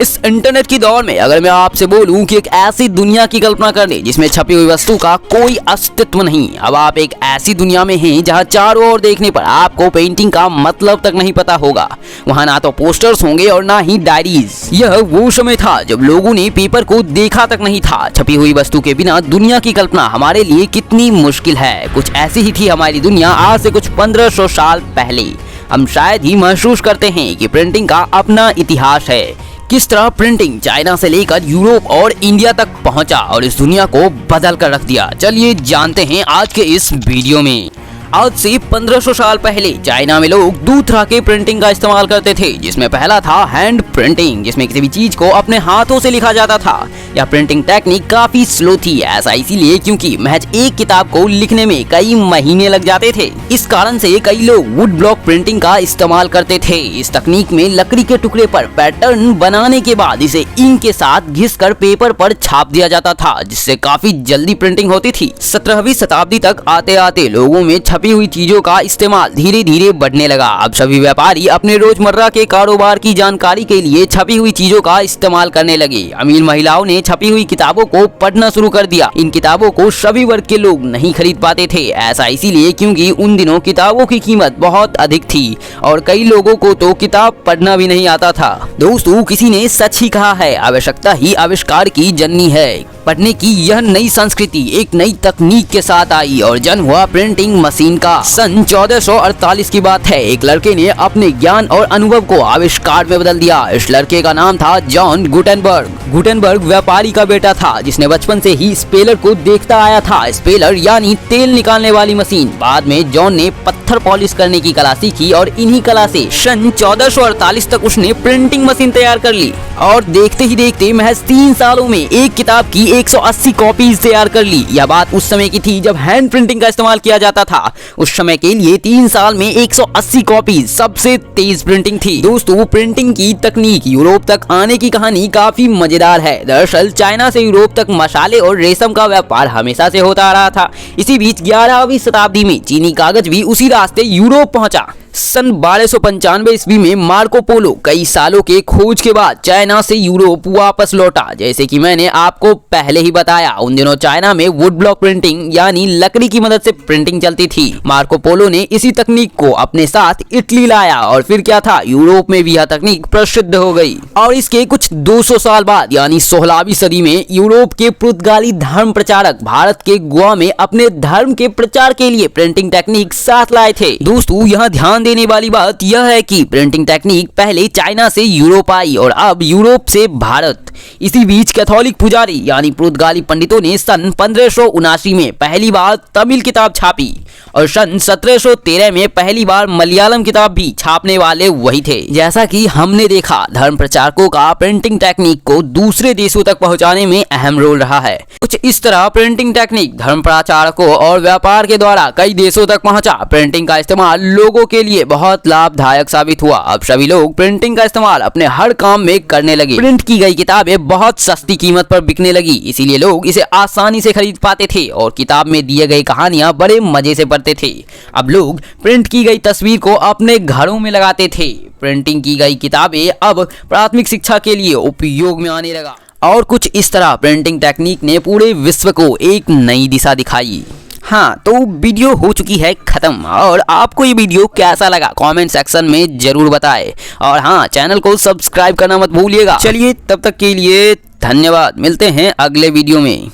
इस इंटरनेट की दौर में अगर मैं आपसे बोलूं कि एक ऐसी दुनिया की कल्पना कर ले जिसमें छपी हुई वस्तु का कोई अस्तित्व नहीं, अब आप एक ऐसी दुनिया में हैं जहां चारों ओर देखने पर आपको पेंटिंग का मतलब तक नहीं पता होगा। वहां ना तो पोस्टर्स होंगे और ना ही डायरीज। यह वो समय था जब लोगों ने पेपर को देखा तक नहीं था। छपी हुई वस्तु के बिना दुनिया की कल्पना हमारे लिए कितनी मुश्किल है। कुछ ऐसी ही थी हमारी दुनिया आज से कुछ 1500 साल पहले। हम शायद ही महसूस करते हैं कि प्रिंटिंग का अपना इतिहास है। किस तरह प्रिंटिंग चाइना से लेकर यूरोप और इंडिया तक पहुंचा और इस दुनिया को बदल कर रख दिया। चलिए जानते हैं आज के इस वीडियो में। आज से 1500 साल पहले चाइना में लोग दो तरह के प्रिंटिंग का इस्तेमाल करते थे, जिसमें पहला था हैंड प्रिंटिंग, जिसमें किसी भी चीज को अपने हाथों से लिखा जाता था। यह प्रिंटिंग टेक्निक काफी स्लो थी, ऐसा इसीलिए क्योंकि महज एक किताब को लिखने में कई महीने लग जाते थे। इस कारण से कई लोग वुड ब्लॉक प्रिंटिंग का इस्तेमाल करते थे। इस तकनीक में लकड़ी के टुकड़े पर पैटर्न बनाने के बाद इसे इंक के साथ घिसकर पेपर पर छाप दिया जाता था, जिससे काफी जल्दी प्रिंटिंग होती थी। 17वीं शताब्दी तक आते आते लोगों में छपी हुई चीजों का इस्तेमाल धीरे धीरे बढ़ने लगा। अब सभी व्यापारी अपने रोजमर्रा के कारोबार की जानकारी के लिए छपी हुई चीजों का इस्तेमाल करने लगे। अमीर महिलाओं ने छपी हुई किताबों को पढ़ना शुरू कर दिया। इन किताबों को सभी वर्ग के लोग नहीं खरीद पाते थे, ऐसा इसीलिए क्योंकि उन दिनों किताबों की कीमत बहुत अधिक थी और कई लोगों को तो किताब पढ़ना भी नहीं आता था। दोस्तों, किसी ने सच ही कहा है, आवश्यकता ही आविष्कार की जननी है। पढ़ने की यह नई संस्कृति एक नई तकनीक के साथ आई और जन्म हुआ प्रिंटिंग मशीन का। सन 1448 की बात है। एक लड़के ने अपने ज्ञान और अनुभव को आविष्कार में बदल दिया। इस लड़के का नाम था जॉन गुटेनबर्ग। गुटेनबर्ग व्यापारी का बेटा था जिसने बचपन से ही स्पेलर को देखता आया था। स्पेलर यानी तेल निकालने वाली मशीन। बाद में जॉन ने पत्थर पॉलिश करने की कला सीखी और इन्हीं कला से सन 1448 तक उसने प्रिंटिंग मशीन तैयार कर ली और देखते ही देखते महज 3 सालों में एक किताब की 180 कॉपीज तैयार कर ली। यह बात उस समय की थी जब हैंड प्रिंटिंग का इस्तेमाल किया जाता था। उस समय के लिए 3 साल में 180 कॉपीज सबसे तेज प्रिंटिंग थी। दोस्तों, प्रिंटिंग की तकनीक यूरोप तक आने की कहानी काफी मजेदार है। दरअसल चाइना से यूरोप तक मसाले और रेशम का व्यापार हमेशा से होता आ रहा था। इसी बीच 11वीं शताब्दी में चीनी कागज भी उसी रास्ते यूरोप पहुंचा। सन 1295 ईस्वी में मार्को पोलो कई सालों के खोज के बाद चाइना से यूरोप वापस लौटा। जैसे कि मैंने आपको पहले ही बताया, उन दिनों चाइना में वुड ब्लॉक प्रिंटिंग यानी लकड़ी की मदद से प्रिंटिंग चलती थी। मार्को पोलो ने इसी तकनीक को अपने साथ इटली लाया और फिर क्या था, यूरोप में भी यह तकनीक प्रसिद्ध हो गई। और इसके कुछ 200 साल बाद यानी 16वीं सदी में यूरोप के पुर्तगाली धर्म प्रचारक भारत के गोवा में अपने धर्म के प्रचार के लिए प्रिंटिंग टेक्निक साथ लाए थे। दोस्तों, यहाँ ध्यान देने वाली बात यह है कि प्रिंटिंग टेक्निक पहले चाइना से यूरोप आई और अब यूरोप से भारत। इसी बीच कैथोलिक पुजारी यानी पुर्तगाली पंडितों ने सन 1579 में पहली बार तमिल किताब छापी और सन 1713 में पहली बार मलयालम किताब भी छापने वाले वही थे। जैसा कि हमने देखा, धर्म प्रचारकों का प्रिंटिंग टेक्निक को दूसरे देशों तक पहुंचाने में अहम रोल रहा है। कुछ इस तरह प्रिंटिंग टेक्निक धर्म प्रचारकों और व्यापार के द्वारा कई देशों तक पहुंचा। प्रिंटिंग का इस्तेमाल लोगों के लिए बहुत लाभदायक साबित हुआ। अब सभी लोग प्रिंटिंग का इस्तेमाल अपने हर काम में करने लगे। प्रिंट की गई किताबें बहुत सस्ती कीमत पर बिकने लगी, इसीलिए लोग इसे आसानी से खरीद पाते थे और किताब में दिए गई कहानियां बड़े मजे से पढ़ते थे। अब लोग प्रिंट की गई तस्वीर को अपने घरों में लगाते थे। प्रिंटिंग की गई किताबें अब प्राथमिक शिक्षा के लिए उपयोग में आने लगा और कुछ इस तरह प्रिंटिंग टेक्निक ने पूरे विश्व को एक नई दिशा दिखाई। हाँ, तो वीडियो हो चुकी है खत्म और आपको ये वीडियो कैसा लगा कमेंट सेक्शन में जरूर बताएं और हाँ, चैनल को सब्सक्राइब करना मत भूलिएगा। चलिए, तब तक के लिए धन्यवाद। मिलते हैं अगले वीडियो में।